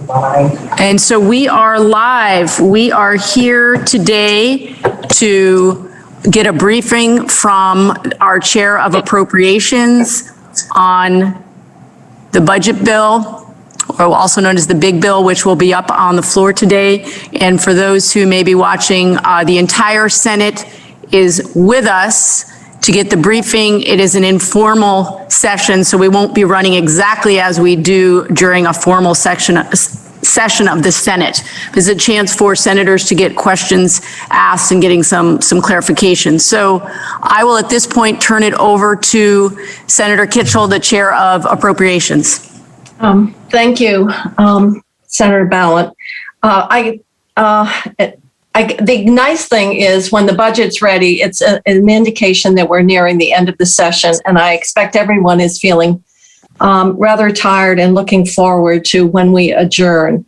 And so we are live. We are here today to get a briefing from our Chair of Appropriations on the budget bill, or also known as the big bill, which will be up on the floor today. And for those who may be watching, the entire Senate is with us to get the briefing. It is an informal session, so we won't be running exactly as we do during a formal session of the Senate. There's a chance for senators to get questions asked and getting some clarification. So I will at this point turn it over to Senator Kitchell, the Chair of Appropriations. Thank you, Senator Ballant. The nice thing is when the budget's ready, it's an indication that we're nearing the end of the session, and I expect everyone is feeling rather tired and looking forward to when we adjourn.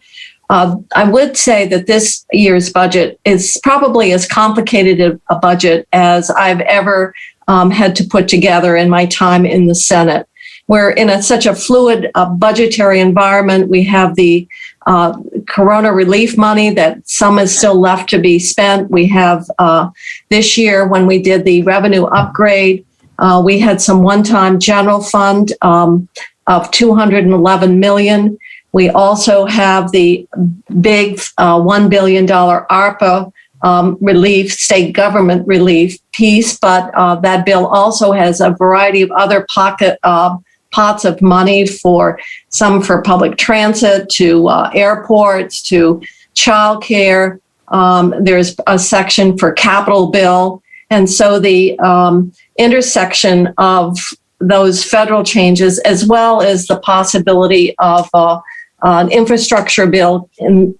I would say that this year's budget is probably as complicated a budget as I've ever had to put together in my time in the Senate. We're in such a fluid budgetary environment. We have the Corona relief money that some is still left to be spent. We have this year, when we did the revenue upgrade, we had some one-time general fund of $211 million. We also have the big $1 billion ARPA relief, state government relief piece, but that bill also has a variety of other pots of money, for some for public transit, to airports, to childcare. There's a section for capital bill. And so the intersection of those federal changes, as well as the possibility of an infrastructure bill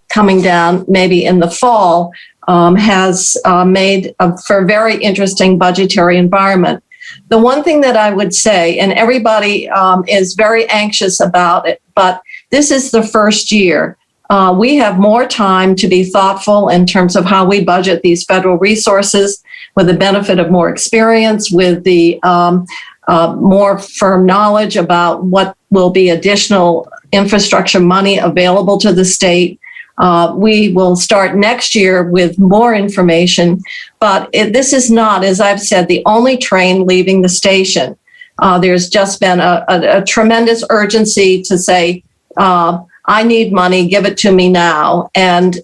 coming down maybe in the fall, has made for a very interesting budgetary environment. The one thing that I would say, and everybody is very anxious about it, but this is the first year. We have more time to be thoughtful in terms of how we budget these federal resources, with the benefit of more experience, with the more firm knowledge about what will be additional infrastructure money available to the state. We will start next year with more information, but this is not, as I've said, the only train leaving the station. There's just been a tremendous urgency to say, I need money, give it to me now. And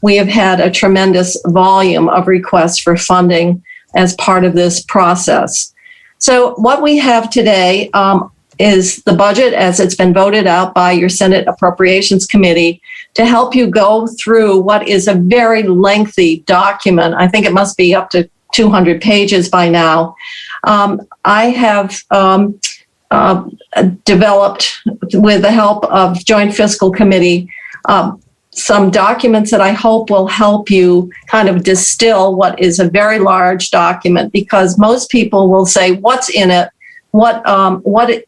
we have had a tremendous volume of requests for funding as part of this process. So what we have today is the budget as it's been voted out by your Senate Appropriations Committee, to help you go through what is a very lengthy document. I think it must be up to 200 pages by now. I have developed, with the help of Joint Fiscal Committee, some documents that I hope will help you kind of distill what is a very large document, because most people will say, what's in it? What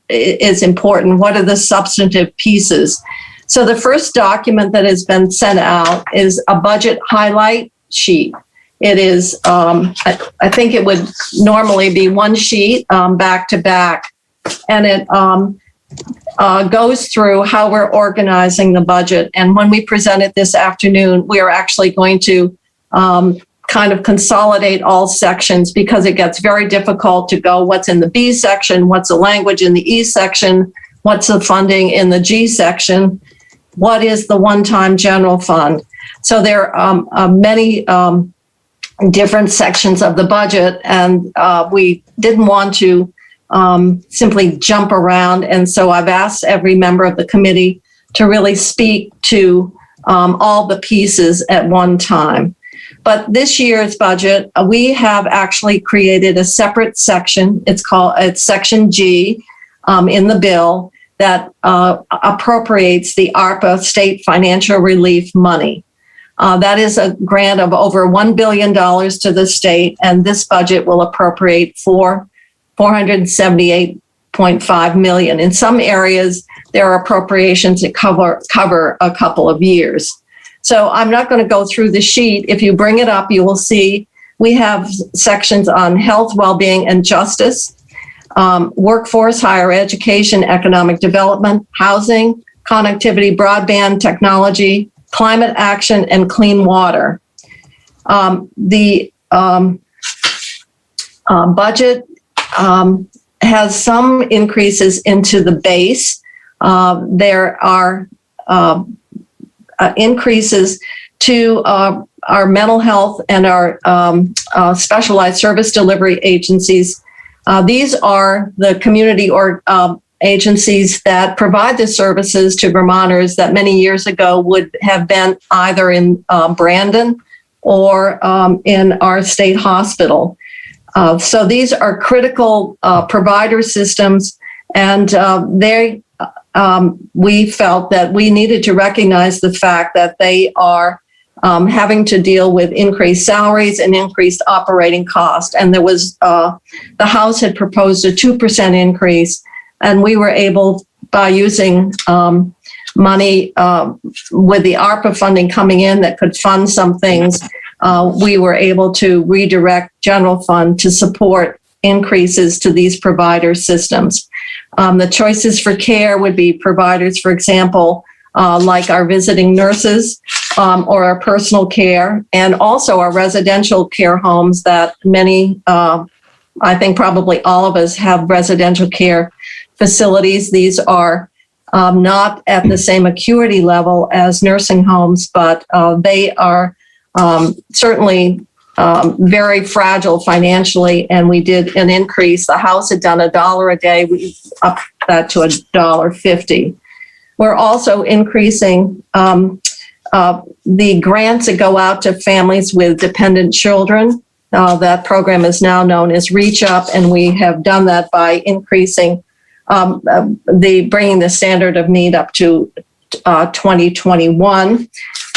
is important? What are the substantive pieces? So the first document that has been sent out is a budget highlight sheet. It is, I think it would normally be one sheet back to back, and it goes through how we're organizing the budget. And when we present it this afternoon, we are actually going to kind of consolidate all sections, because it gets very difficult to go what's in the B section, what's the language in the E section, what's the funding in the G section, what is the one-time general fund. So there are many different sections of the budget, and we didn't want to simply jump around. And so I've asked every member of the committee to really speak to all the pieces at one time. But this year's budget, we have actually created a separate section. It's Section G in the bill that appropriates the ARPA state financial relief money. That is a grant of over $1 billion to the state, and this budget will appropriate $478.5 million. In some areas, there are appropriations that cover a couple of years. So I'm not going to go through the sheet. If you bring it up, you will see we have sections on health, well-being, and justice, workforce, higher education, economic development, housing, connectivity, broadband technology, climate action, and clean water. The budget has some increases into the base. There are increases to our mental health and our specialized service delivery agencies. These are the community or agencies that provide the services to Vermonters that many years ago would have been either in Brandon or in our state hospital. So these are critical provider systems, and we felt that we needed to recognize the fact that they are having to deal with increased salaries and increased operating costs. And there was, the House had proposed a 2% increase, and we were able, by using money with the ARPA funding coming in that could fund some things, we were able to redirect general fund to support increases to these provider systems. The choices for care would be providers, for example, like our visiting nurses or our personal care, and also our residential care homes that many, I think probably all of us have residential care facilities. These are not at the same acuity level as nursing homes, but they are certainly very fragile financially, and we did an increase. The House had done $1 a day. We upped that to $1.50. We're also increasing the grants that go out to families with dependent children. That program is now known as Reach Up, and we have done that by increasing bringing the standard of need up to 2021.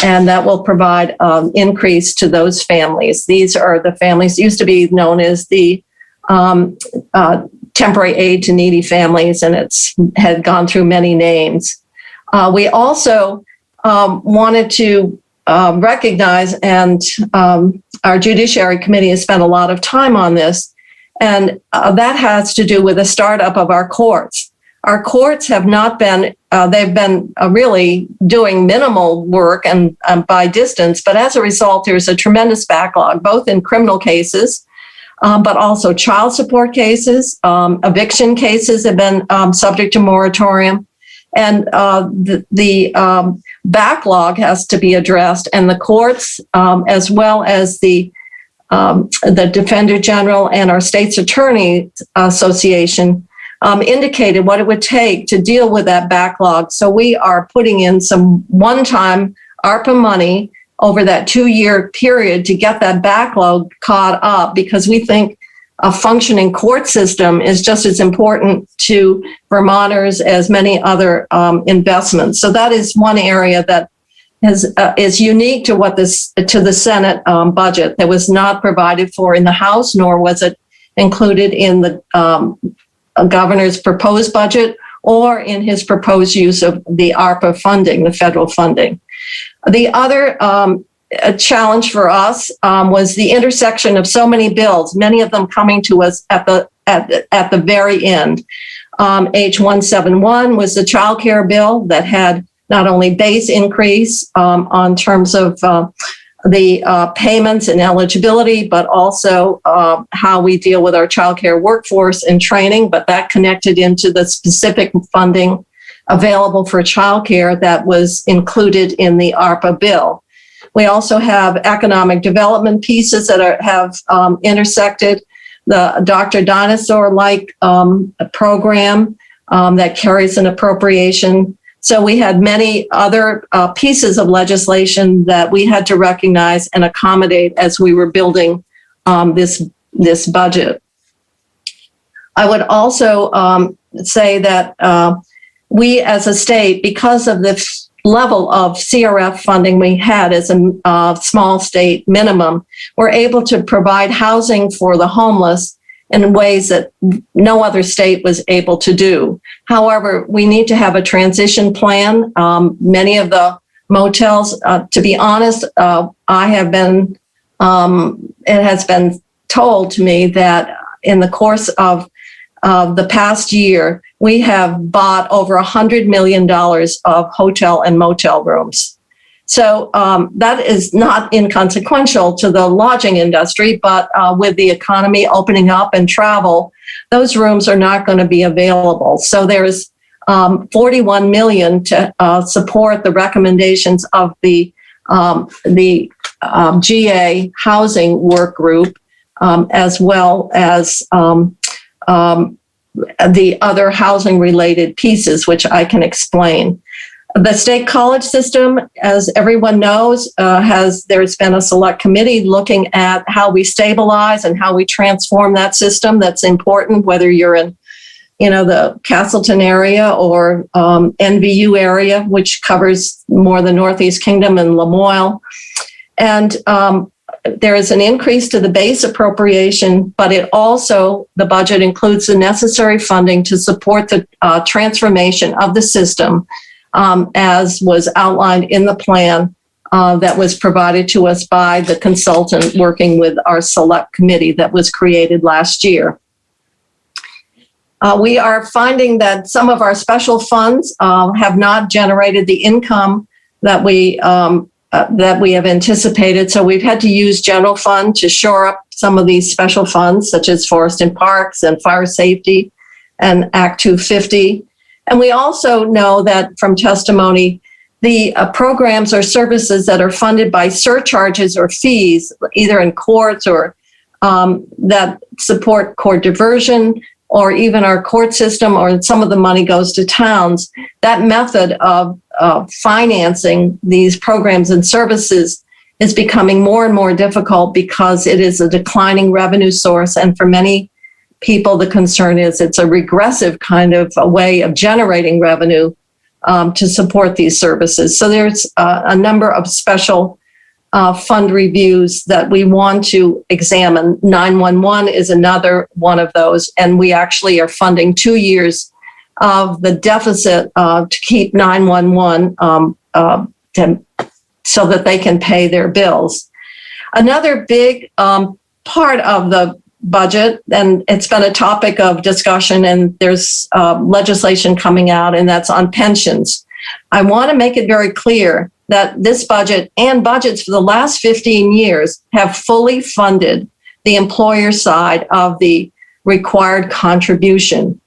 And that will provide increase to those families. These are the families used to be known as the temporary aid to needy families, and it's had gone through many names. We also wanted to recognize, and our Judiciary Committee has spent a lot of time on this, and that has to do with the startup of our courts. Our courts have not been, they've been really doing minimal work and by distance, but as a result, there's a tremendous backlog, both in criminal cases, but also child support cases. Eviction cases have been subject to moratorium, and the backlog has to be addressed, and the courts, as well as the Defender General and our State's Attorney Association, indicated what it would take to deal with that backlog. So we are putting in some one-time ARPA money over that 2-year period to get that backlog caught up, because we think a functioning court system is just as important to Vermonters as many other investments. So that is one area that is unique to the Senate budget that was not provided for in the House, nor was it included in the governor's proposed budget or in his proposed use of the ARPA funding, the federal funding. The other challenge for us was the intersection of so many bills, many of them coming to us at the very end. H171 was the child care bill that had not only base increase on terms of the payments and eligibility, but also how we deal with our childcare workforce and training, but that connected into the specific funding available for childcare that was included in the ARPA bill. We also have economic development pieces that have intersected. The Dr. Dinosaur-like program that carries an appropriation. So we had many other pieces of legislation that we had to recognize and accommodate as we were building this budget. I would also say that we as a state, because of the level of CRF funding we had as a small state minimum, were able to provide housing for the homeless in ways that no other state was able to do. However, we need to have a transition plan. Many of the motels, to be honest, it has been told to me that in the course of the past year, we have bought over $100 million of hotel and motel rooms. So that is not inconsequential to the lodging industry, but with the economy opening up and travel, those rooms are not going to be available. So there's $41 million to support the recommendations of the GA housing work group, as well as the other housing related pieces, which I can explain. The state college system, as everyone knows, there's been a select committee looking at how we stabilize and how we transform that system. That's important, whether you're in, the Castleton area or NVU area, which covers more the Northeast Kingdom and Lamoille. And there is an increase to the base appropriation, but the budget includes the necessary funding to support the transformation of the system, as was outlined in the plan that was provided to us by the consultant working with our select committee that was created last year. We are finding that some of our special funds have not generated the income that we have anticipated. So we've had to use general fund to shore up some of these special funds, such as Forest and Parks and Fire Safety and Act 250. And we also know that from testimony, the programs or services that are funded by surcharges or fees, either in courts or that support court diversion, or even our court system, or some of the money goes to towns, that method of financing these programs and services is becoming more and more difficult because it is a declining revenue source. And for many people, the concern is it's a regressive kind of a way of generating revenue to support these services. So there's a number of special fund reviews that we want to examine. 911 is another one of those, and we actually are funding 2 years of the deficit to keep 911 so that they can pay their bills. Another big part of the budget, and it's been a topic of discussion, and there's legislation coming out, and that's on pensions. I want to make it very clear that this budget and budgets for the last 15 years have fully funded the employer side of the required contribution.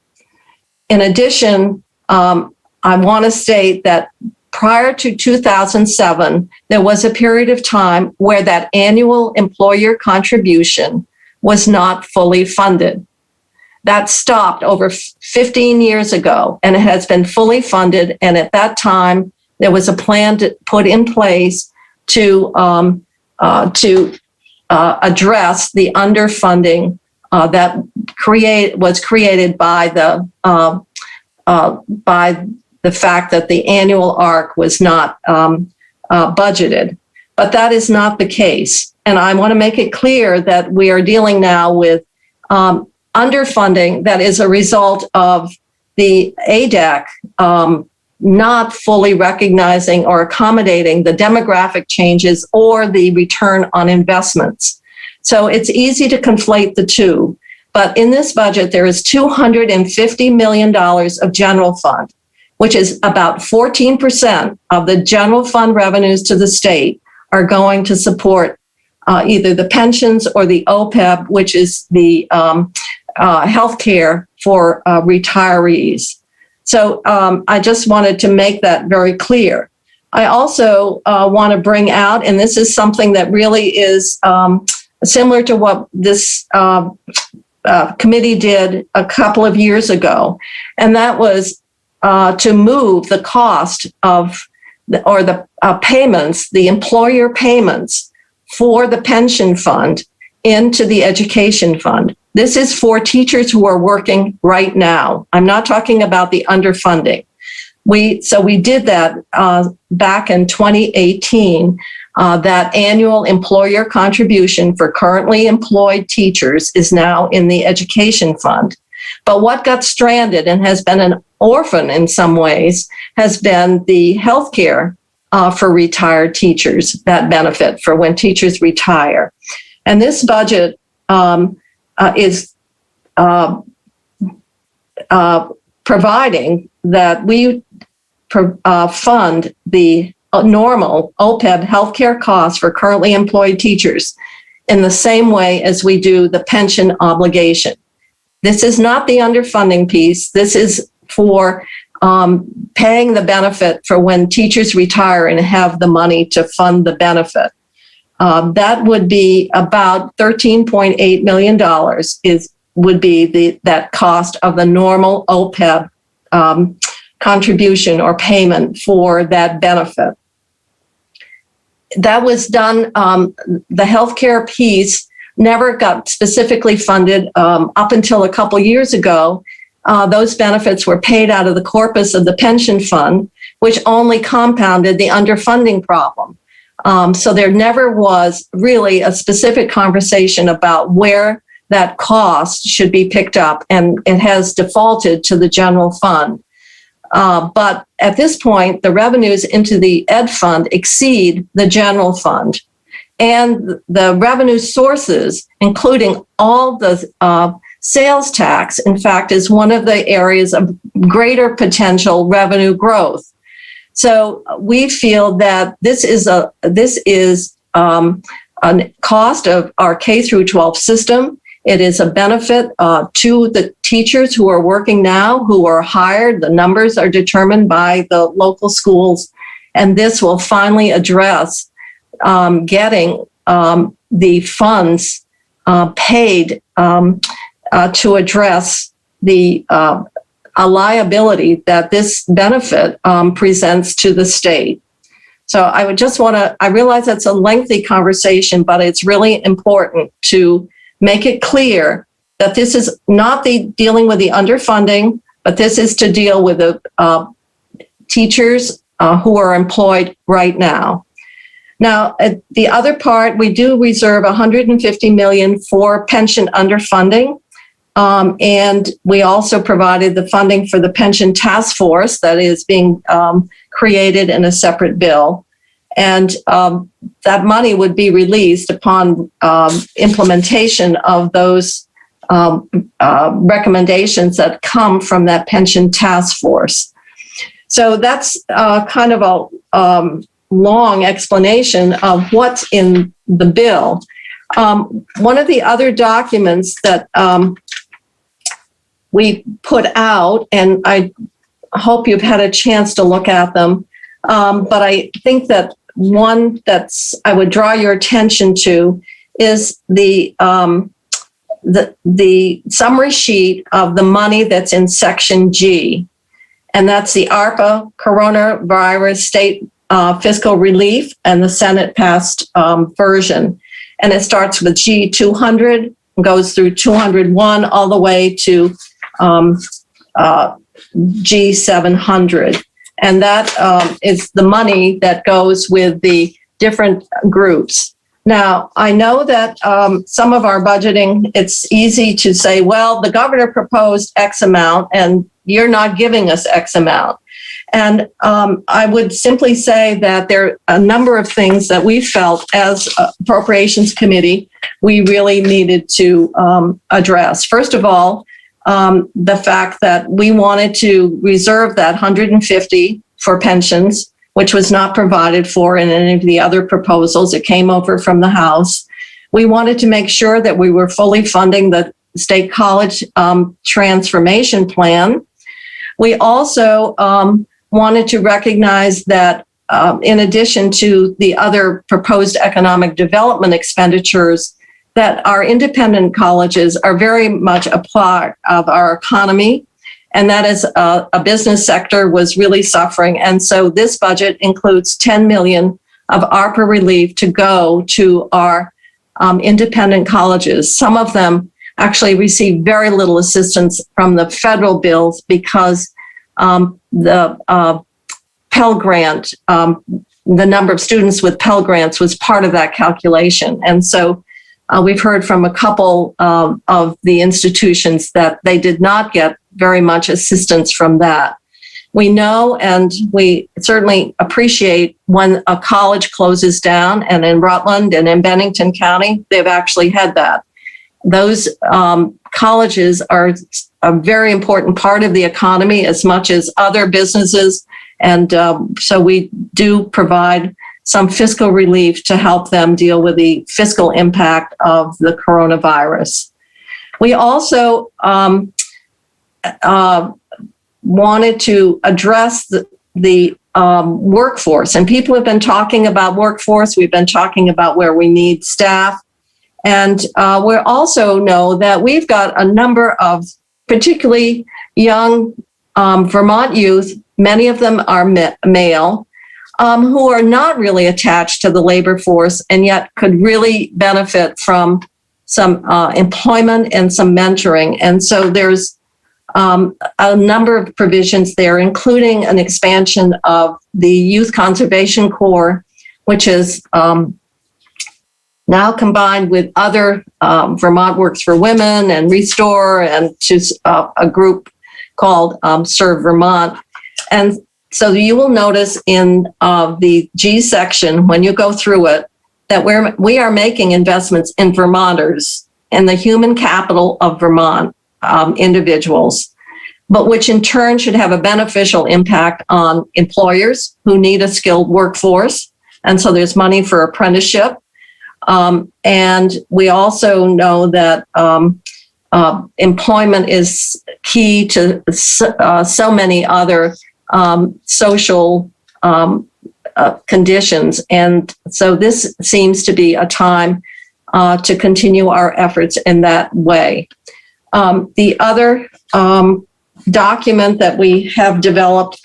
In addition, I want to state that prior to 2007, there was a period of time where that annual employer contribution was not fully funded. That stopped over 15 years ago, and it has been fully funded. And at that time, there was a plan to put in place to address the underfunding that was created by the fact that the annual ARC was not budgeted. But that is not the case. And I want to make it clear that we are dealing now with underfunding that is a result of the ADAC not fully recognizing or accommodating the demographic changes or the return on investments. So it's easy to conflate the two. But in this budget, there is $250 million of general fund, which is about 14% of the general fund revenues to the state are going to support either the pensions or the OPEB, which is the health care for retirees. So I just wanted to make that very clear. I also want to bring out, and this is something that really is similar to what this committee did a couple of years ago, and that was to move the cost of the payments, the employer payments for the pension fund into the education fund. This is for teachers who are working right now. I'm not talking about the underfunding. We did that back in 2018. That annual employer contribution for currently employed teachers is now in the education fund. But what got stranded and has been an orphan in some ways has been the health care for retired teachers, that benefit for when teachers retire. And this budget is providing that we fund the normal OPEB healthcare costs for currently employed teachers in the same way as we do the pension obligation. This is not the underfunding piece. This is for paying the benefit for when teachers retire and have the money to fund the benefit. That would be about $13.8 million would be that cost of the normal OPEB contribution or payment for that benefit. That was done, the healthcare piece never got specifically funded up until a couple years ago. Those benefits were paid out of the corpus of the pension fund, which only compounded the underfunding problem. So there never was really a specific conversation about where that cost should be picked up, and it has defaulted to the general fund. But at this point, the revenues into the ed fund exceed the general fund. And the revenue sources, including all the sales tax, in fact, is one of the areas of greater potential revenue growth. So we feel that this is a cost of our K through 12 system. It is a benefit to the teachers who are working now, who are hired. The numbers are determined by the local schools, and this will finally address getting the funds paid to address a liability that this benefit presents to the state. So I would just want to, I realize that's a lengthy conversation, but it's really important to make it clear that this is not dealing with the underfunding, but this is to deal with the teachers who are employed right now. Now, the other part, we do reserve $150 million for pension underfunding. And we also provided the funding for the pension task force that is being created in a separate bill. And that money would be released upon implementation of those recommendations that come from that pension task force. So that's kind of a long explanation of what's in the bill. One of the other documents that we put out, and I hope you've had a chance to look at them, but I think that one I would draw your attention to is the summary sheet of the money that's in Section G, and that's the ARPA coronavirus state fiscal relief and the Senate passed version. And it starts with G200, goes through 201 all the way to G700. And that is the money that goes with the different groups. Now, I know that some of our budgeting, it's easy to say, well, the governor proposed X amount and you're not giving us X amount. And I would simply say that there are a number of things that we felt as Appropriations Committee we really needed to address. First of all, the fact that we wanted to reserve that 150 for pensions, which was not provided for in any of the other proposals. It came over from the House. We wanted to make sure that we were fully funding the state college transformation plan. We also wanted to recognize that in addition to the other proposed economic development expenditures, that our independent colleges are very much a part of our economy, and that is a business sector was really suffering. And so this budget includes $10 million of ARPA relief to go to our independent colleges. Some of them actually receive very little assistance from the federal bills because the Pell Grant, the number of students with Pell Grants was part of that calculation. And so we've heard from a couple of the institutions that they did not get very much assistance from that. We know, and we certainly appreciate when a college closes down, and in Rutland and in Bennington County, they've actually had that. those colleges are a very important part of the economy as much as other businesses. And so we do provide some fiscal relief to help them deal with the fiscal impact of the coronavirus. We also wanted to address the workforce. And people have been talking about workforce. We've been talking about where we need staff. And we also know that we've got a number of particularly young Vermont youth, many of them are male, who are not really attached to the labor force and yet could really benefit from some employment and some mentoring. And so there's a number of provisions there, including an expansion of the Youth Conservation Corps, which is now combined with other Vermont Works for Women and Restore and to a group called Serve Vermont. And so you will notice in the G section, when you go through it, that we are making investments in Vermonters and the human capital of Vermont individuals, but which in turn should have a beneficial impact on employers who need a skilled workforce. And so there's money for apprenticeship. And we also know that employment is key to so many other social conditions. And so this seems to be a time to continue our efforts in that way. The other document that we have developed,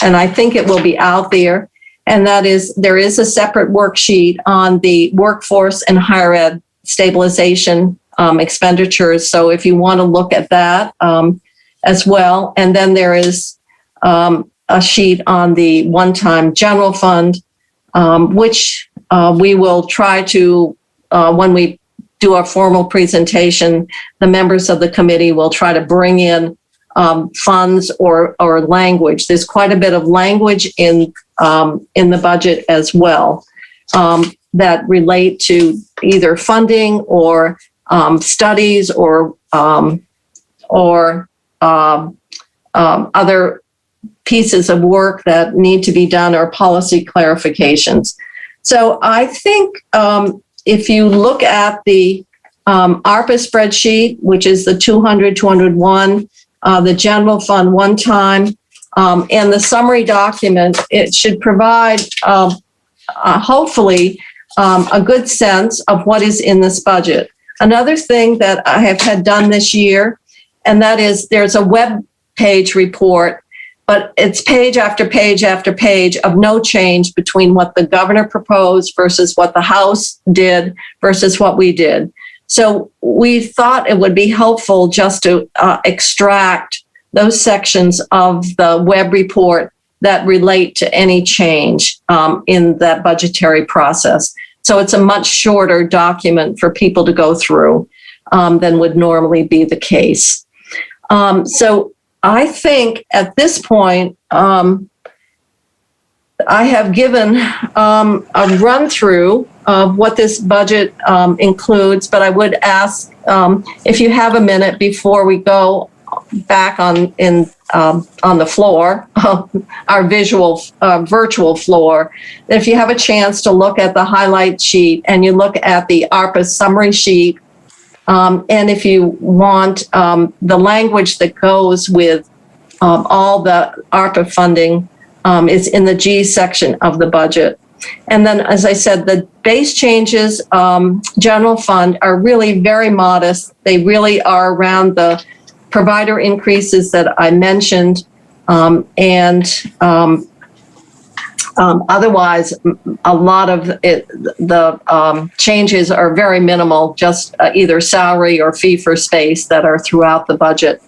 and I think it will be out there, and that is there is a separate worksheet on the workforce and higher ed stabilization expenditures. So if you want to look at that as well. And then there is a sheet on the one-time general fund, which we will try to, when we do a formal presentation, the members of the committee will try to bring in funds or language. There's quite a bit of language in the budget as well that relate to either funding or studies or other pieces of work that need to be done or policy clarifications. So I think if you look at the ARPA spreadsheet, which is the 200, 201, the general fund one time, and the summary document, it should provide hopefully a good sense of what is in this budget. Another thing that I have had done this year, and that is there's a web page report, but it's page after page after page of no change between what the governor proposed versus what the House did versus what we did. So we thought it would be helpful just to extract those sections of the web report that relate to any change in that budgetary process. So it's a much shorter document for people to go through than would normally be the case. So I think at this point, I have given a run through of what this budget includes, but I would ask if you have a minute before we go back on the floor, our virtual floor, if you have a chance to look at the highlight sheet and you look at the ARPA summary sheet, and if you want the language that goes with all the ARPA funding is in the G section of the budget. And then, as I said, the base changes, general fund, are really very modest. They really are around the provider increases that I mentioned, and otherwise, a lot of the changes are very minimal, just either salary or fee for space that are throughout the budget.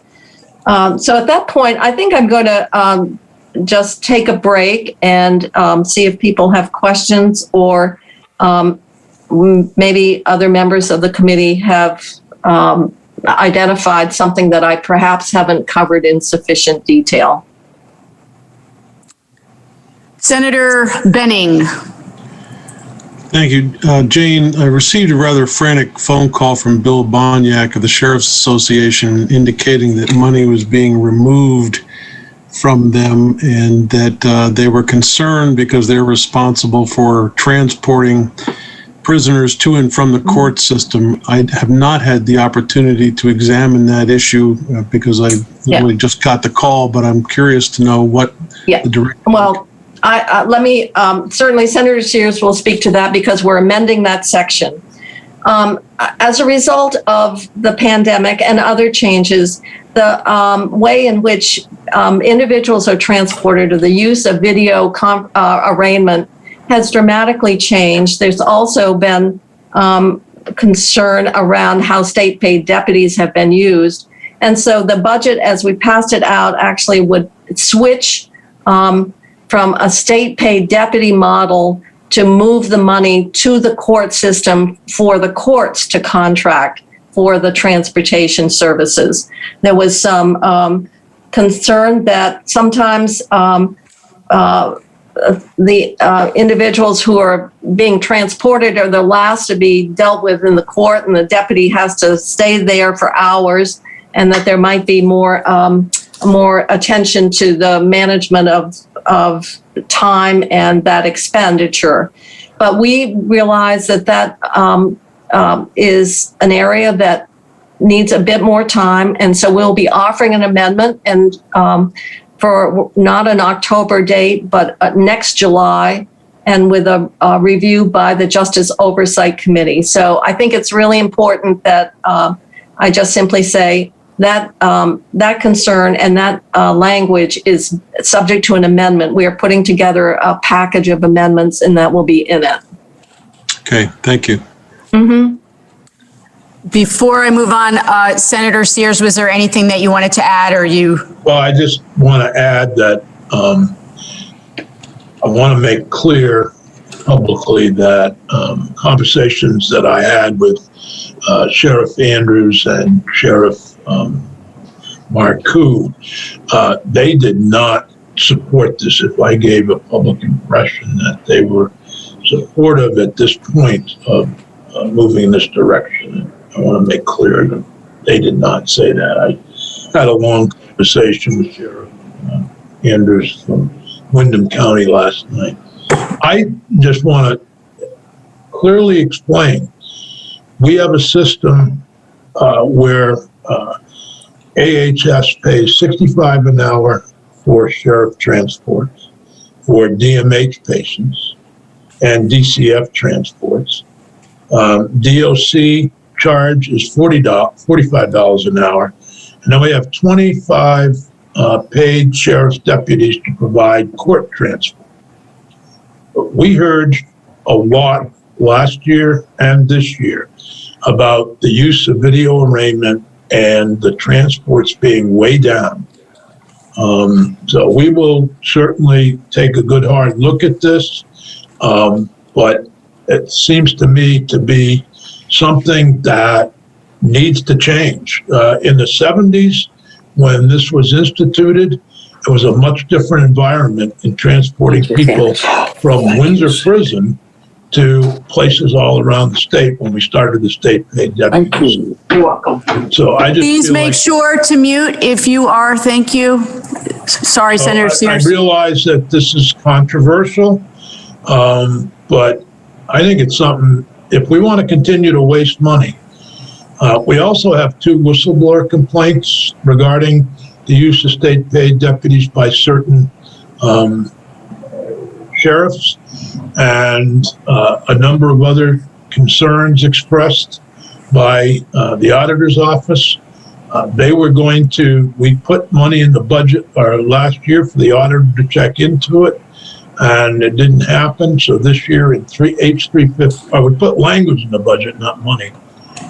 So at that point, I think I'm going to just take a break and see if people have questions, or maybe other members of the committee have identified something that I perhaps haven't covered in sufficient detail. Senator Benning. Thank you. Jane, I received a rather frantic phone call from Bill Bonyak of the Sheriff's Association indicating that money was being removed from them and that they were concerned because they're responsible for transporting prisoners to and from the court system. I have not had the opportunity to examine that issue because I literally just got the call, but I'm curious to know what the direction. Well, let me, certainly Senator Sears will speak to that because we're amending that section. As a result of the pandemic and other changes, the way in which individuals are transported or the use of video arraignment has dramatically changed. There's also been concern around how state paid deputies have been used. And so the budget, as we passed it out, actually would switch from a state paid deputy model to move the money to the court system for the courts to contract for the transportation services. There was some concern that sometimes the individuals who are being transported are the last to be dealt with in the court, and the deputy has to stay there for hours, and that there might be more attention to the management of time and that expenditure. But we realize that is an area that needs a bit more time, and so we'll be offering an amendment and for not an October date, but next July, and with a review by the Justice Oversight Committee. So I think it's really important that I just simply say that that concern and that language is subject to an amendment. We are putting together a package of amendments, and that will be in it. Okay, thank you. Mm-hmm. Before I move on, Senator Sears, was there anything that you wanted to add, or you? Well, I just want to add that I want to make clear publicly that conversations that I had with Sheriff Andrews and Sheriff Marcoux, they did not support this. If I gave a public impression that they were supportive at this point of moving in this direction, I want to make clear that they did not say that. I had a long conversation with Sheriff Andrews from Windham County last night. I just want to clearly explain, we have a system where AHS pays $65 an hour for sheriff transports, for DMH patients, and DCF transports. DOC charge is $45 an hour. And then we have 25 paid sheriff's deputies to provide court transport. We heard a lot last year and this year about the use of video arraignment and the transports being way down. So we will certainly take a good hard look at this, but it seems to me to be something that needs to change. In the 70s, when this was instituted, it was a much different environment in transporting people from Windsor Prison to places all around the state when we started the state paid deputies. You're welcome. So I just Please feel make like, sure to mute if you are. Thank you. Sorry, Senator I Sears. realize that this is controversial, but I think it's something, if we want to continue to waste money. We also have 2 whistleblower complaints regarding the use of state paid deputies by certain sheriffs, and a number of other concerns expressed by the auditor's office. We put money in the budget last year for the auditor to check into it, and it didn't happen. So this year in H350, I would put language in the budget, not money.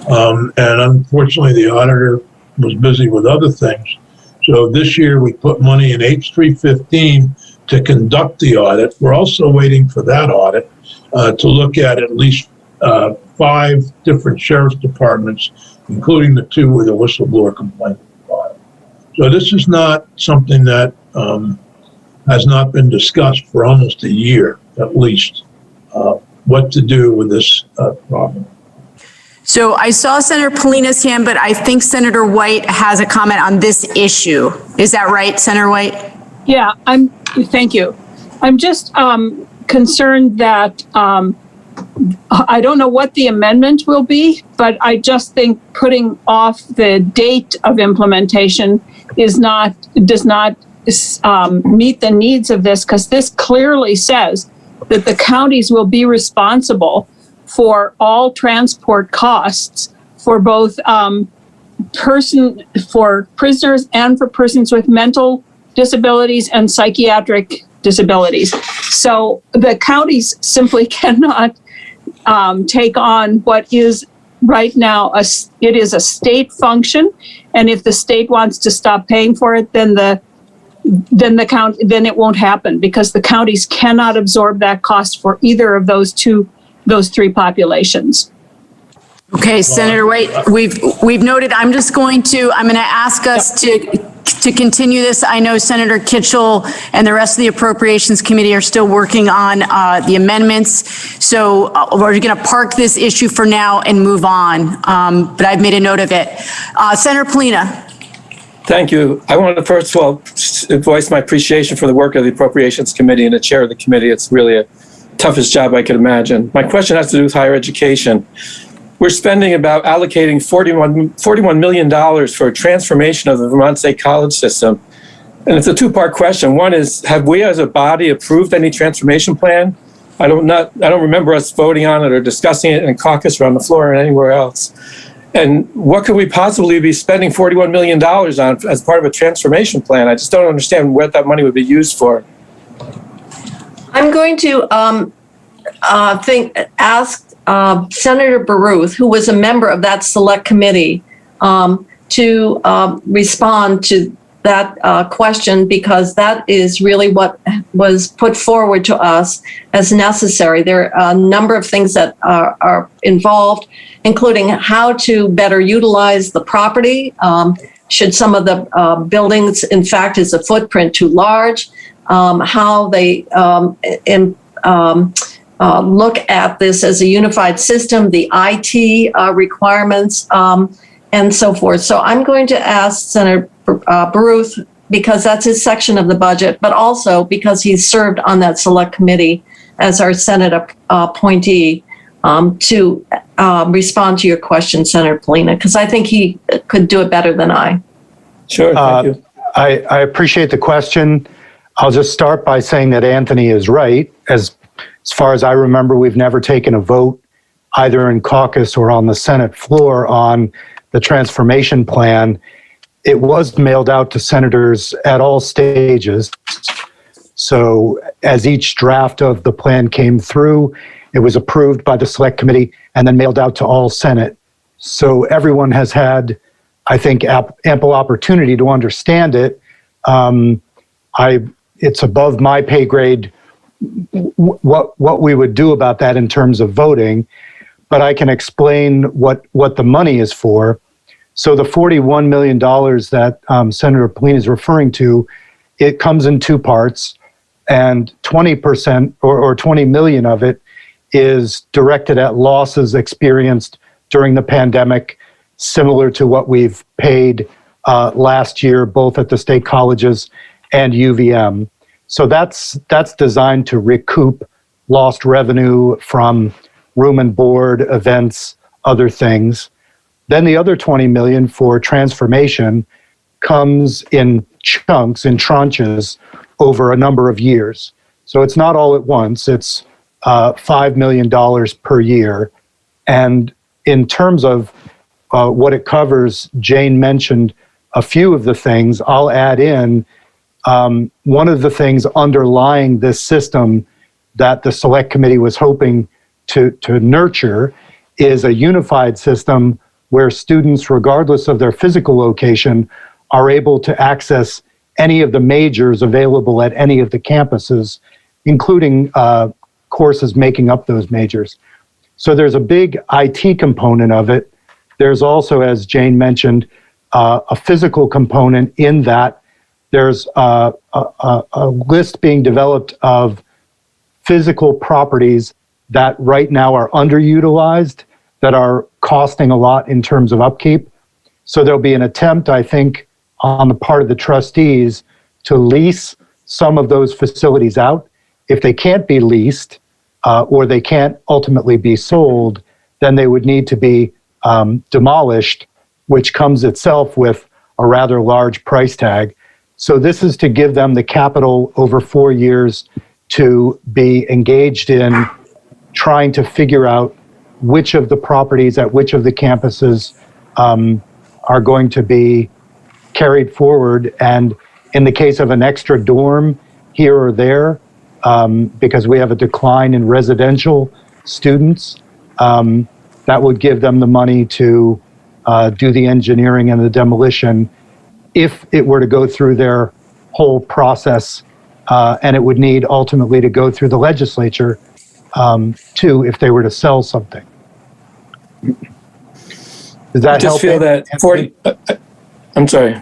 And unfortunately, the auditor was busy with other things. So this year we put money in H315 to conduct the audit. We're also waiting for that audit to look at least 5 different sheriff's departments, including the 2 with a whistleblower complaint filed. So this is not something that has not been discussed for almost a year, at least. what to do with this problem. So I saw Senator Polina's hand, but I think Senator White has a comment on this issue. Is that right, Senator White? Yeah, thank you. I'm just concerned that I don't know what the amendment will be, but I just think putting off the date of implementation does not meet the needs of this, because this clearly says that the counties will be responsible for all transport costs for both for prisoners and for persons with mental disabilities and psychiatric disabilities. So the counties simply cannot take on what is right now it is a state function, and if the state wants to stop paying for it, then it won't happen, because the counties cannot absorb that cost for either of those three populations. Okay, Senator White, we've noted. I'm going to ask us to continue this. I know Senator Kitchell and the rest of the Appropriations Committee are still working on the amendments. So we're going to park this issue for now and move on. But I've made a note of it. Senator Polina. Thank you. I want to first of all voice my appreciation for the work of the Appropriations Committee and the chair of the committee. It's really a toughest job I could imagine. My question has to do with higher education. We're allocating $41 million for remediation of the Vermont State College system. And it's a two-part question. One is, have we as a body approved any transformation plan? I don't remember us voting on it or discussing it in caucus or on the floor or anywhere else. And what could we possibly be spending $41 million on as part of a transformation plan? I just don't understand what that money would be used for. I'm going to ask Senator Baruth, who was a member of that select committee, to respond to that question, because that is really what was put forward to us as necessary. There are a number of things that are involved, including how to better utilize the property. Should some of the buildings, in fact, is the footprint too large? How they look at this as a unified system, the IT requirements, and so forth. So I'm going to ask Senator Baruth, because that's his section of the budget, but also because he's served on that select committee as our Senate appointee, to respond to your question, Senator Polina, because I think he could do it better than I. Sure, thank you. I appreciate the question. I'll just start by saying that Anthony is right. As far as I remember, we've never taken a vote either in caucus or on the Senate floor on the transformation plan. It was mailed out to senators at all stages. So as each draft of the plan came through, it was approved by the select committee and then mailed out to all Senate. So everyone has had, I think, ample opportunity to understand it. It's above my pay grade what we would do about that in terms of voting, but I can explain what the money is for. So the $41 million that Senator Polina is referring to, it comes in two parts, and 20% or 20 million of it is directed at losses experienced during the pandemic, similar to what we've paid last year, both at the state colleges and UVM. So that's designed to recoup lost revenue from room and board, events, other things. Then the other 20 million for transformation comes in chunks, in tranches, over a number of years. So it's not all at once. It's $5 million per year. And in terms of what it covers, Jane mentioned a few of the things. I'll add in one of the things underlying this system that the select committee was hoping to nurture is a unified system where students, regardless of their physical location, are able to access any of the majors available at any of the campuses, including courses making up those majors. So there's a big IT component of it. There's also, as Jane mentioned, a physical component in that there's a list being developed of physical properties that right now are underutilized, that are costing a lot in terms of upkeep. So there'll be an attempt, I think, on the part of the trustees to lease some of those facilities out. If they can't be leased or they can't ultimately be sold, then they would need to be demolished, which comes itself with a rather large price tag. So this is to give them the capital over 4 years to be engaged in trying to figure out which of the properties at which of the campuses are going to be carried forward. And in the case of an extra dorm here or there, because we have a decline in residential students, that would give them the money to do the engineering and the demolition if it were to go through their whole process. And it would need ultimately to go through the legislature too if they were to sell something. Does that I just help? feel that 40, I'm sorry.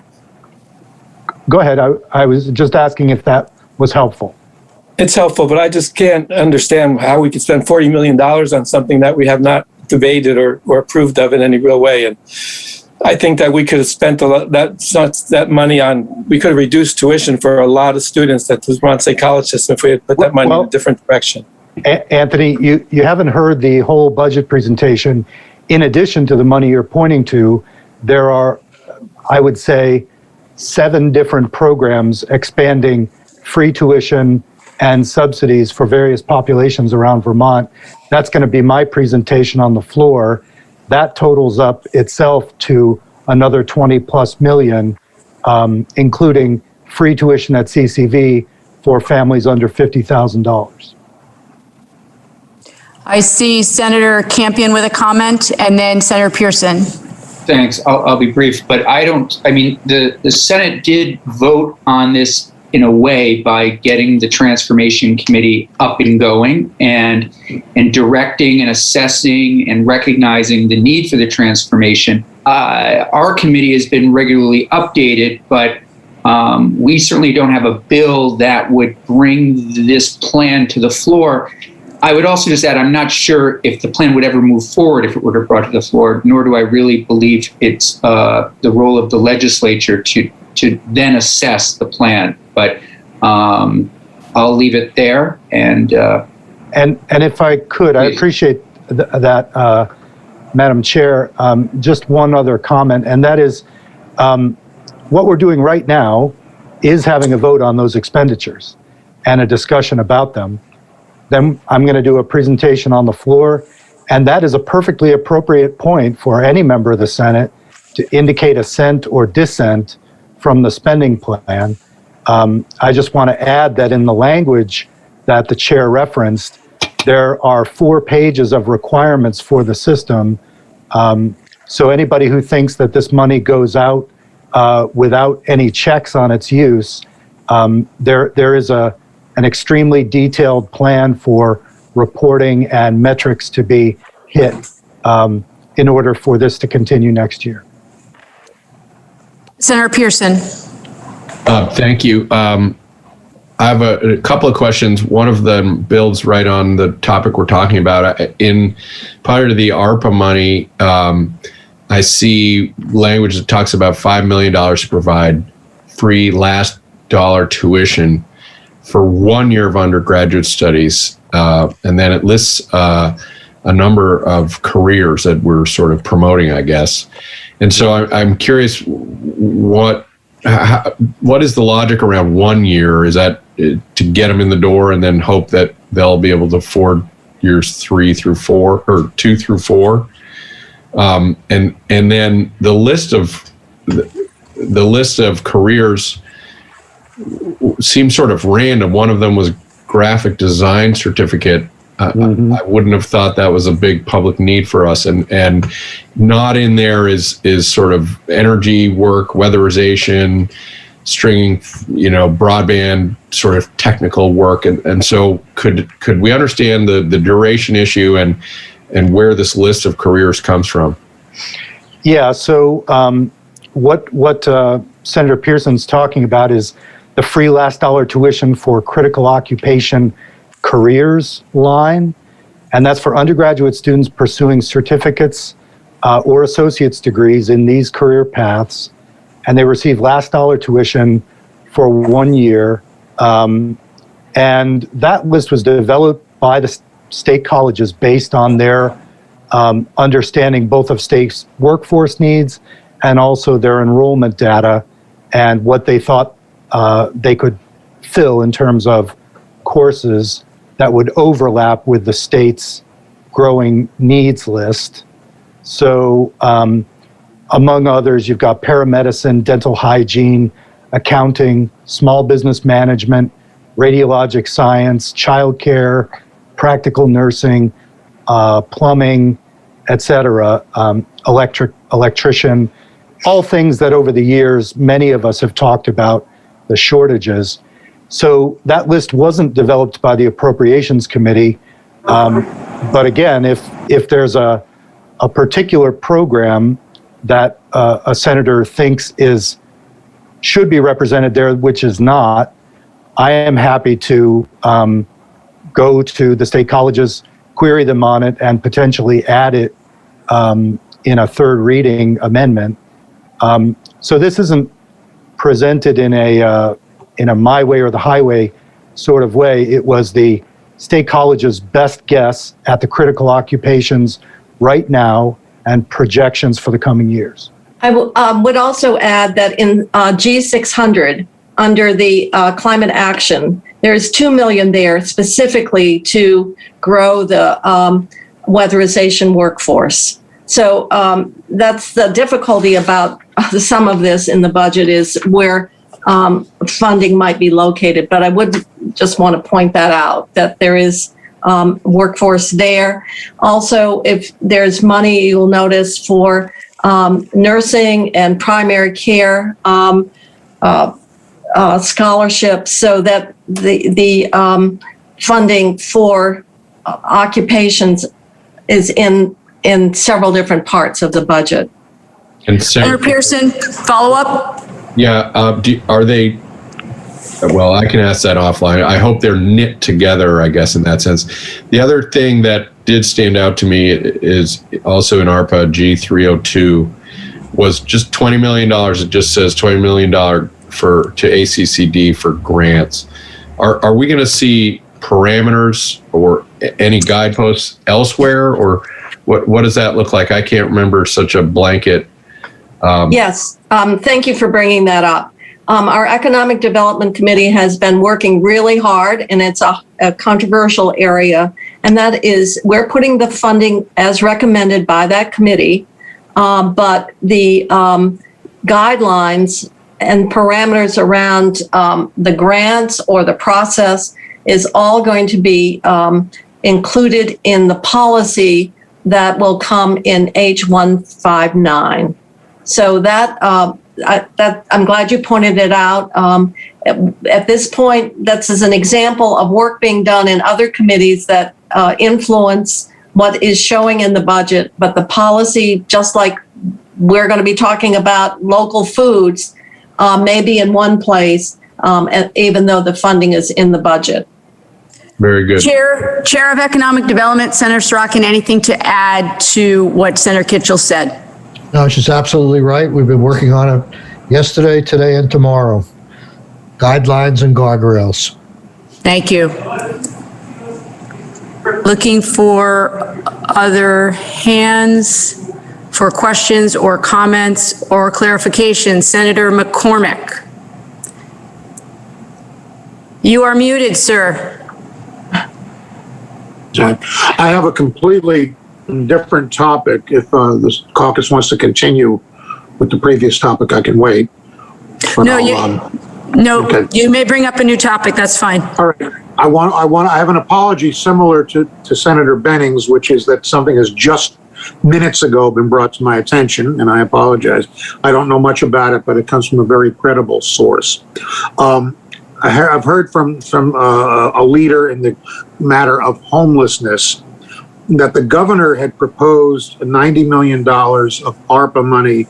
Go ahead. I was just asking if that was helpful. It's helpful, but I just can't understand how we could spend $40 million on something that we have not debated or approved of in any real way. And I think that we could have spent that money on, we could have reduced tuition for a lot of students at the Vermont State College system if we had put that money in a different direction. Anthony, you haven't heard the whole budget presentation. In addition to the money you're pointing to, there are, I would say, 7 different programs expanding free tuition and subsidies for various populations around Vermont. That's going to be my presentation on the floor. That totals up itself to another 20 plus million, including free tuition at CCV for families under $50,000. I see Senator Campion with a comment, and then Senator Pearson. Thanks. I'll be brief, but the Senate did vote on this in a way by getting the Transformation Committee up and going and directing and assessing and recognizing the need for the transformation. Our committee has been regularly updated, but we certainly don't have a bill that would bring this plan to the floor. I would also just add, I'm not sure if the plan would ever move forward if it were brought to the floor, nor do I really believe it's the role of the legislature to then assess the plan. But I'll leave it there. And if I could, I appreciate that, Madam Chair. Just one other comment, and that is what we're doing right now is having a vote on those expenditures and a discussion about them. Then I'm going to do a presentation on the floor, and that is a perfectly appropriate point for any member of the Senate to indicate assent or dissent from the spending plan. I just want to add that in the language that the chair referenced, there are 4 pages of requirements for the system. So anybody who thinks that this money goes out without any checks on its use, there is an extremely detailed plan for reporting and metrics to be hit in order for this to continue next year. Senator Pearson. Thank you. I have a couple of questions. One of them builds right on the topic we're talking about. In part of the ARPA money, I see language that talks about $5 million to provide free last dollar tuition for 1 year of undergraduate studies. And then it lists a number of careers that we're sort of promoting, I guess. And so I'm curious, what is the logic around 1 year? Is that to get them in the door and then hope that they'll be able to afford years 3 through 4 or 2 through 4? And then the list of careers seems sort of random. One of them was graphic design certificate. I wouldn't have thought that was a big public need for us, and not in there is sort of energy work, weatherization, stringing, broadband sort of technical work, and so could we understand the duration issue and where this list of careers comes from? Yeah. So what Senator Pearson's talking about is the free last dollar tuition for critical occupation careers line. And that's for undergraduate students pursuing certificates or associate's degrees in these career paths. And they receive last dollar tuition for 1 year. And that list was developed by the state colleges based on their understanding both of states' workforce needs and also their enrollment data and what they thought they could fill in terms of courses that would overlap with the state's growing needs list. So among others, you've got paramedicine, dental hygiene, accounting, small business management, radiologic science, childcare, practical nursing, plumbing, etc., electrician, all things that over the years, many of us have talked about the shortages. So that list wasn't developed by the Appropriations Committee. But again, if there's a particular program that a senator thinks should be represented there, which is not, I am happy to go to the state colleges, query them on it, and potentially add it in a third reading amendment. So this isn't presented in a my way or the highway sort of way. It was the state college's best guess at the critical occupations right now and projections for the coming years. I would also add that in G600, under the climate action, there's $2 million there specifically to grow the weatherization workforce. So that's the difficulty about some of this in the budget is where funding might be located. But I would just want to point that out, that there is workforce there. Also, if there's money, you'll notice for nursing and primary care scholarships, so that the funding for occupations is in several different parts of the budget. And Senator Pearson, follow up? Yeah, are they, well, I can ask that offline. I hope they're knit together, I guess, in that sense. The other thing that did stand out to me is also in ARPA G302 was just $20 million. It just says $20 million to ACCD for grants. Are we going to see parameters or any guideposts elsewhere, or what does that look like? I can't remember such a blanket. Yes, thank you for bringing that up. Our Economic Development Committee has been working really hard, and it's a controversial area, and that is we're putting the funding as recommended by that committee, but the guidelines and parameters around the grants or the process is all going to be included in the policy that will come in H159. So that I'm glad you pointed it out. At this point, that's as an example of work being done in other committees that influence what is showing in the budget. But the policy, just like we're going to be talking about local foods, may be in one place, even though the funding is in the budget. Very good. Chair of Economic Development, Senator Sorokin, anything to add to what Senator Kitchell said? No, she's absolutely right. We've been working on it yesterday, today, and tomorrow. Guidelines and guardrails. Thank you. Looking for other hands for questions or comments or clarification. Senator McCormick. You are muted, sir. I have a completely different topic. If the caucus wants to continue with the previous topic, I can wait. No, you may bring up a new topic. That's fine. All right. I have an apology similar to Senator Benning's, which is that something has just minutes ago been brought to my attention, and I apologize. I don't know much about it, but it comes from a very credible source. I've heard from a leader in the matter of homelessness that the governor had proposed $90 million of ARPA money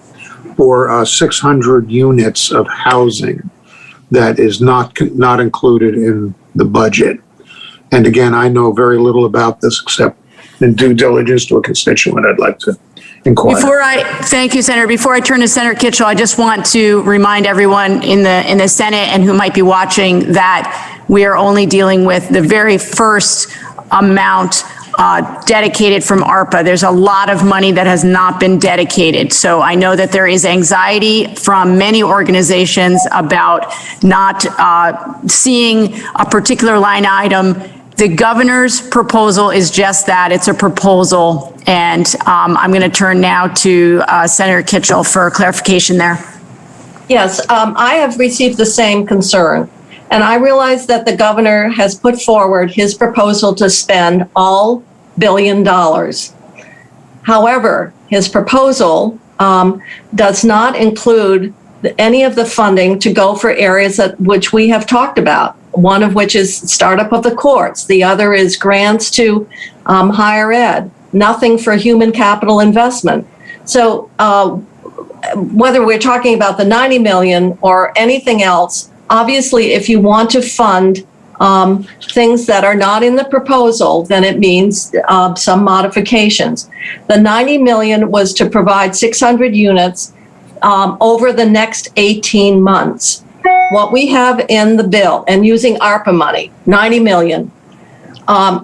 for 600 units of housing that is not included in the budget. And again, I know very little about this except in due diligence to a constituent, I'd like to inquire. Thank you, Senator. Before I turn to Senator Kitchell, I just want to remind everyone in the Senate and who might be watching that we are only dealing with the very first amount dedicated from ARPA. There's a lot of money that has not been dedicated. So I know that there is anxiety from many organizations about not seeing a particular line item. The governor's proposal is just that. It's a proposal. And I'm going to turn now to Senator Kitchell for clarification there. Yes, I have received the same concern. And I realize that the governor has put forward his proposal to spend all $1 billion. However, his proposal does not include any of the funding to go for areas that which we have talked about, one of which is startup of the courts. The other is grants to higher ed, nothing for human capital investment. So whether we're talking about the 90 million or anything else, obviously, if you want to fund things that are not in the proposal, then it means some modifications. The 90 million was to provide 600 units over the next 18 months. What we have in the bill, and using ARPA money, 90 million,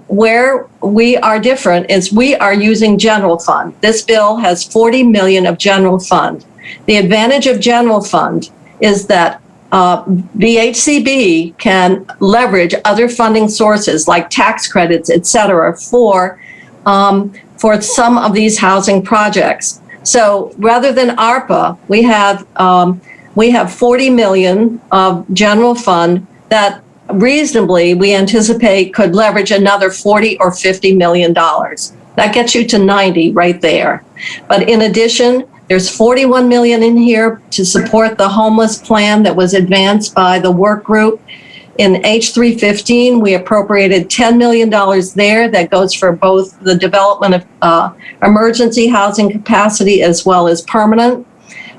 where we are different is we are using general fund. This bill has 40 million of general fund. The advantage of general fund is that VHCB can leverage other funding sources like tax credits, et cetera, for some of these housing projects. So rather than ARPA, we have 40 million of general fund that reasonably we anticipate could leverage another 40 or 50 million dollars. That gets you to 90 right there. But in addition, there's 41 million in here to support the homeless plan that was advanced by the work group. In H315, we appropriated $10 million there that goes for both the development of emergency housing capacity as well as permanent.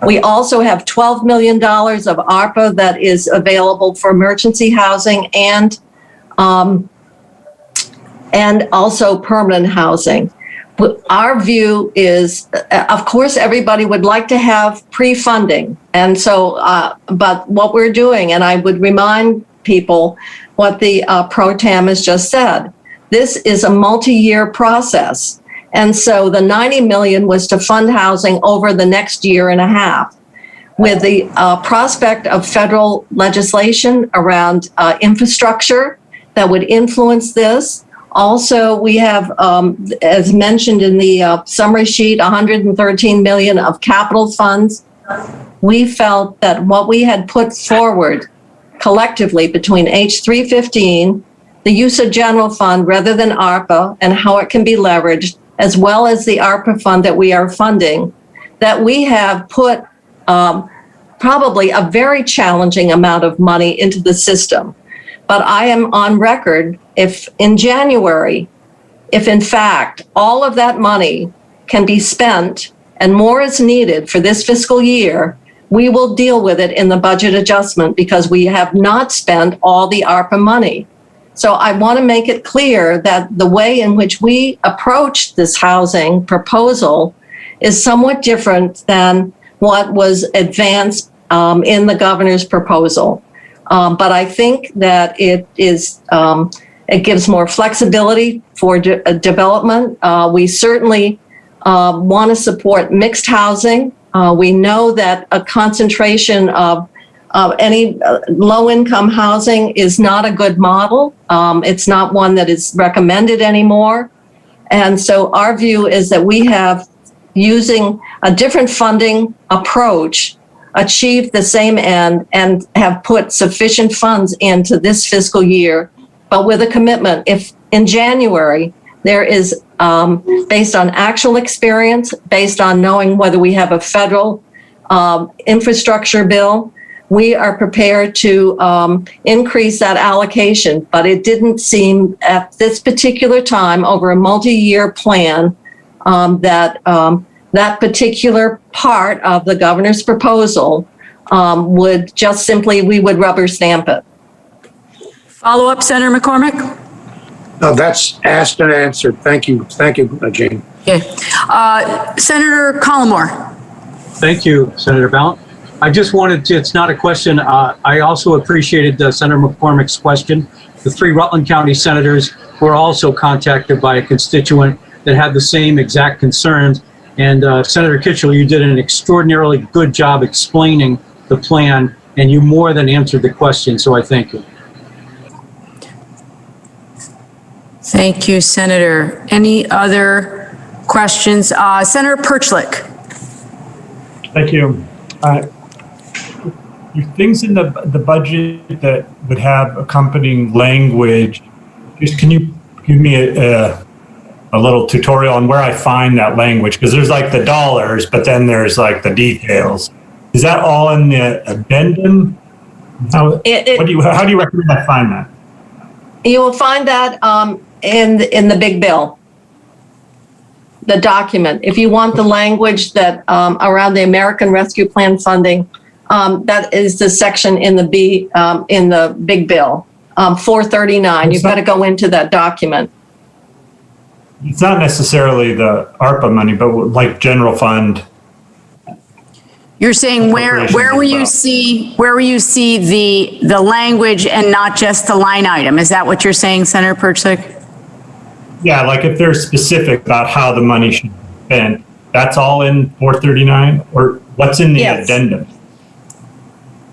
We also have $12 million of ARPA that is available for emergency housing and also permanent housing. Our view is, of course, everybody would like to have pre-funding. And so, but what we're doing, and I would remind people what the pro tem has just said, this is a multi-year process. And so the 90 million was to fund housing over the next year and a half. With the prospect of federal legislation around infrastructure that would influence this. Also, we have, as mentioned in the summary sheet, 113 million of capital funds. We felt that what we had put forward collectively between H315, the use of general fund rather than ARPA and how it can be leveraged, as well as the ARPA fund that we are funding, that we have put probably a very challenging amount of money into the system. But I am on record, if in January, if in fact all of that money can be spent and more is needed for this fiscal year, we will deal with it in the budget adjustment because we have not spent all the ARPA money. So I want to make it clear that the way in which we approach this housing proposal is somewhat different than what was advanced in the governor's proposal. But I think that it gives more flexibility for development. We certainly want to support mixed housing. We know that a concentration of any low-income housing is not a good model. It's not one that is recommended anymore. And so our view is that we have, using a different funding approach, achieved the same end and have put sufficient funds into this fiscal year, but with a commitment. If in January there is, based on actual experience, based on knowing whether we have a federal infrastructure bill, we are prepared to increase that allocation. But it didn't seem at this particular time over a multi-year plan that particular part of the governor's proposal would just simply, we would rubber stamp it. Follow up, Senator McCormick? No, that's asked and answered. Thank you, Jane. Okay. Senator Collmore. Thank you, Senator Ballant. I just wanted to, it's not a question. I also appreciated Senator McCormick's question. The 3 Rutland County senators were also contacted by a constituent that had the same exact concerns. And Senator Kitchell, you did an extraordinarily good job explaining the plan, and you more than answered the question, so I thank you. Thank you, Senator. Any other questions? Senator Perchlik. Thank you. Things in the budget that would have accompanying language, just can you give me a little tutorial on where I find that language? Because there's like the dollars, but then there's like the details. Is that all in the addendum? How do you recommend I find that? You will find that in the big bill, the document. If you want the language that around the American Rescue Plan funding, that is the section in the big bill, 439. You've got to go into that document. It's not necessarily the ARPA money, but like general fund. You're saying where will you see the language and not just the line item? Is that what you're saying, Senator Perchlik? Yeah, like if they're specific about how the money should be spent, that's all in 439, or what's in the addendum?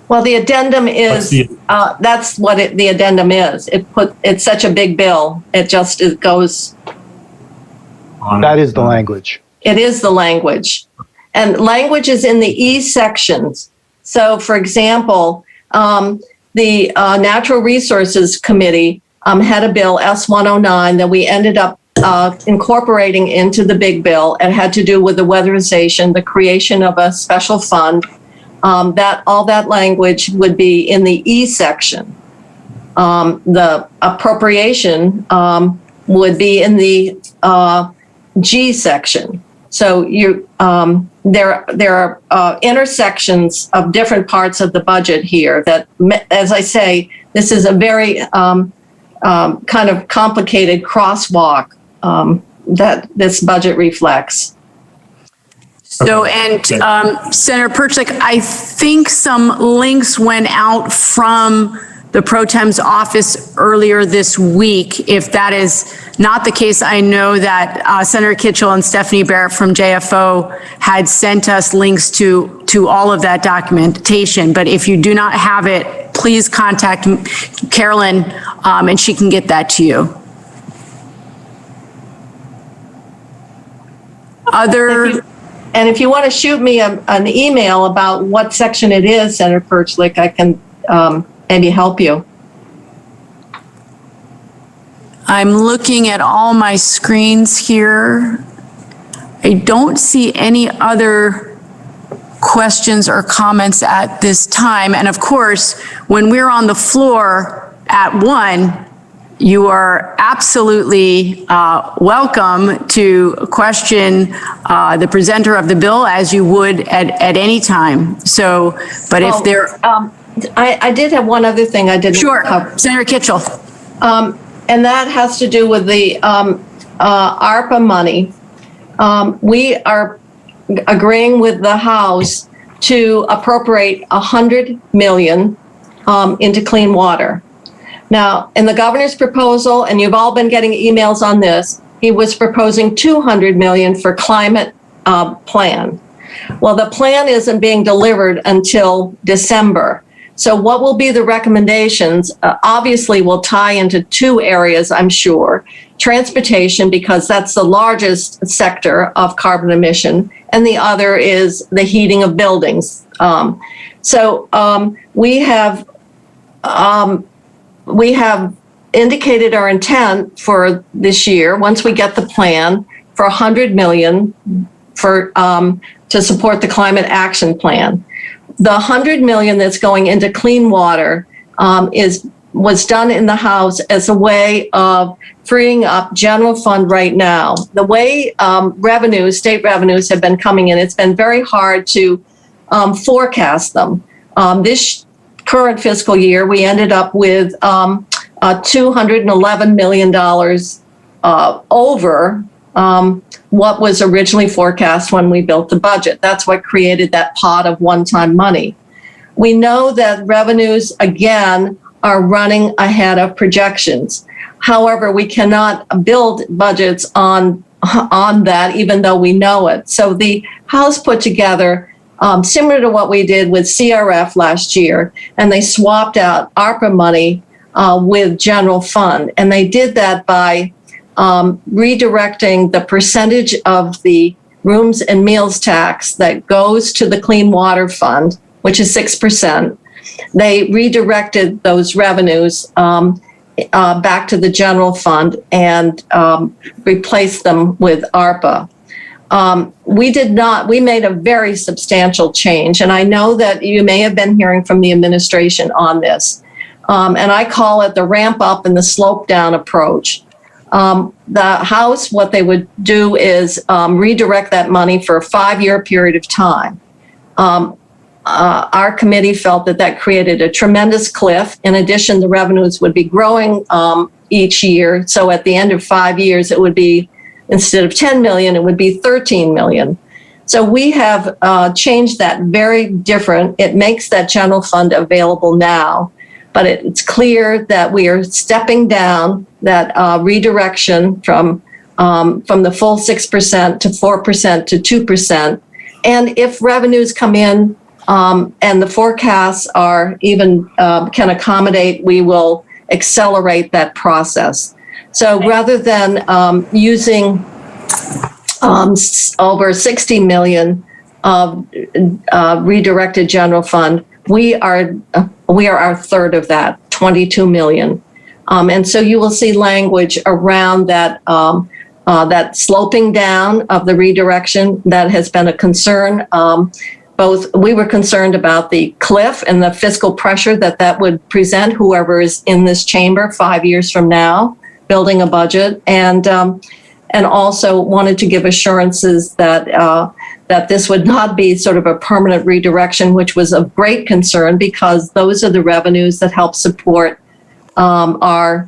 Well, the addendum is that's what the addendum is. It's such a big bill. It goes. That is the language. It is the language. And language is in the E sections. So, for example, the Natural Resources Committee had a bill, S109, that we ended up incorporating into the big bill. It had to do with the weatherization, the creation of a special fund. All that language would be in the E section. The appropriation would be in the G section. So there are intersections of different parts of the budget here that, as I say, this is a very kind of complicated crosswalk that this budget reflects. So, and Senator Perchlik, I think some links went out from the Pro Tem's office earlier this week. If that is not the case, I know that Senator Kitchell and Stephanie Barrett from JFO had sent us links to all of that documentation. But if you do not have it, please contact Carolyn and she can get that to you. And if you want to shoot me an email about what section it is, Senator Perchlik, I can maybe help you. I'm looking at all my screens here. I don't see any other questions or comments at this time. And of course, when we're on the floor at 1, you are absolutely welcome to question the presenter of the bill as you would at any time. So, but if there... I did have one other thing I didn't cover. Senator Kitchell. And that has to do with the ARPA money. We are agreeing with the House to appropriate $100 million into clean water. Now, in the governor's proposal, and you've all been getting emails on this, he was proposing $200 million for climate plan. Well, the plan isn't being delivered until December. So what will be the recommendations? Obviously, will tie into 2 areas, I'm sure. Transportation, because that's the largest sector of carbon emission, and the other is the heating of buildings. We have indicated our intent for this year, once we get the plan, for $100 million to support the climate action plan. The $100 million that's going into clean water was done in the House as a way of freeing up general fund right now. The way state revenues have been coming in, it's been very hard to forecast them. This current fiscal year, we ended up with $211 million over what was originally forecast when we built the budget. That's what created that pot of one-time money. We know that revenues, again, are running ahead of projections. However, we cannot build budgets on that, even though we know it. So the House put together, similar to what we did with CRF last year, and they swapped out ARPA money with general fund. And they did that by redirecting the percentage of the rooms and meals tax that goes to the Clean Water Fund, which is 6%. They redirected those revenues back to the general fund and replaced them with ARPA. We made a very substantial change, and I know that you may have been hearing from the administration on this, and I call it the ramp up and the slope down approach. The House, what they would do is redirect that money for a 5-year period of time. Our committee felt that created a tremendous cliff. In addition, the revenues would be growing each year. So at the end of 5 years, it would be, instead of 10 million, it would be 13 million. So we have changed that very different. It makes that general fund available now, but it's clear that we are stepping down that redirection from the full 6% to 4% to 2%. And if revenues come in and the forecasts are even can accommodate, we will accelerate that process. So rather than using over 60 million of redirected general fund, we are our third of that, 22 million. And so you will see language around that that sloping down of the redirection that has been a concern. We were concerned about the cliff and the fiscal pressure that would present whoever is in this chamber 5 years from now, building a budget, and also wanted to give assurances that this would not be sort of a permanent redirection, which was of great concern because those are the revenues that help support our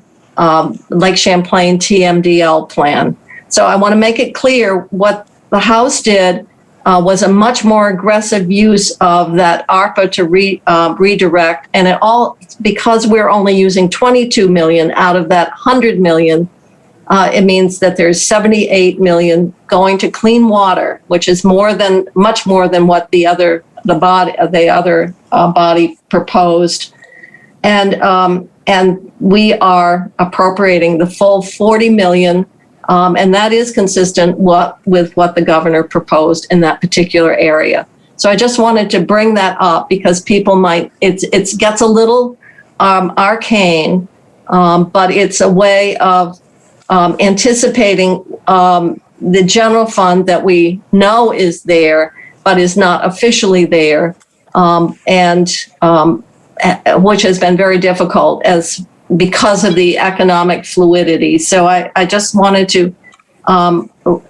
Lake Champlain TMDL plan. So I want to make it clear what the House did was a much more aggressive use of that ARPA to redirect, and because we're only using 22 million out of that 100 million, it means that there's 78 million going to clean water, which is much more than what the other body proposed, and we are appropriating the full 40 million. And that is consistent with what the governor proposed in that particular area. So I just wanted to bring that up because people it gets a little arcane, but it's a way of anticipating the general fund that we know is there, but is not officially there, and which has been very difficult because of the economic fluidity. So I just wanted to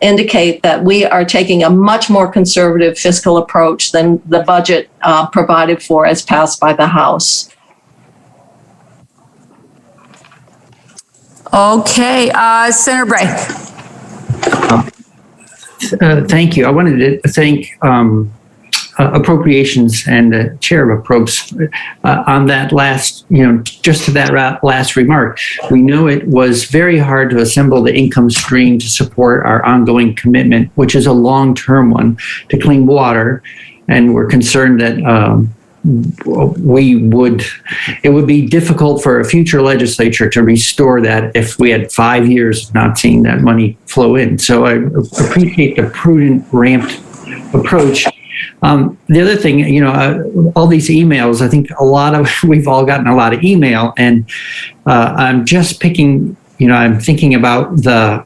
indicate that we are taking a much more conservative fiscal approach than the budget provided for as passed by the House. Okay, Senator Bray. Thank you. I wanted to thank Appropriations and the chair of Approps on that last, just to that last remark. We know it was very hard to assemble the income stream to support our ongoing commitment, which is a long-term one, to clean water. And we're concerned that it would be difficult for a future legislature to restore that if we had 5 years of not seeing that money flow in. So I appreciate the prudent, ramped approach. The other thing, all these emails, I think we've all gotten a lot of email, and I'm just picking, I'm thinking about the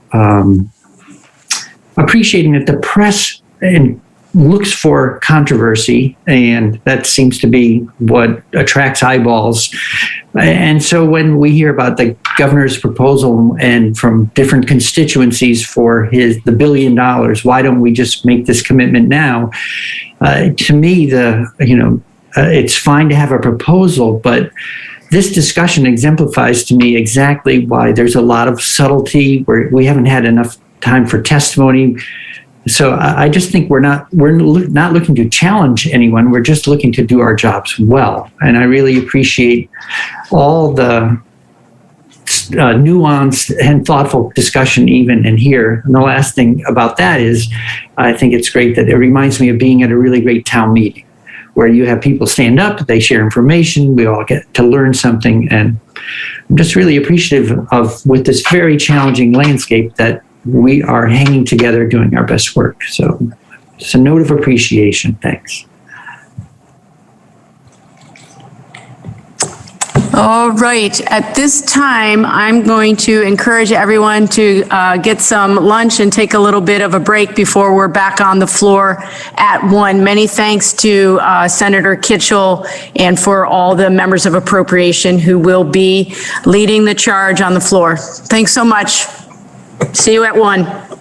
appreciating that the press looks for controversy, and that seems to be what attracts eyeballs. And so when we hear about the governor's proposal and from different constituencies for the $1 billion, why don't we just make this commitment now? To me, it's fine to have a proposal, but this discussion exemplifies to me exactly why there's a lot of subtlety where we haven't had enough time for testimony. So I just think we're not looking to challenge anyone. We're just looking to do our jobs well. And I really appreciate all the nuanced and thoughtful discussion even in here. And the last thing about that is I think it's great that it reminds me of being at a really great town meeting where you have people stand up, they share information, we all get to learn something. And I'm just really appreciative of, with this very challenging landscape, that we are hanging together doing our best work. So it's a note of appreciation. Thanks. All right. At this time, I'm going to encourage everyone to get some lunch and take a little bit of a break before we're back on the floor at 1. Many thanks to Senator Kitchell and for all the members of Appropriation who will be leading the charge on the floor. Thanks so much. See you at 1.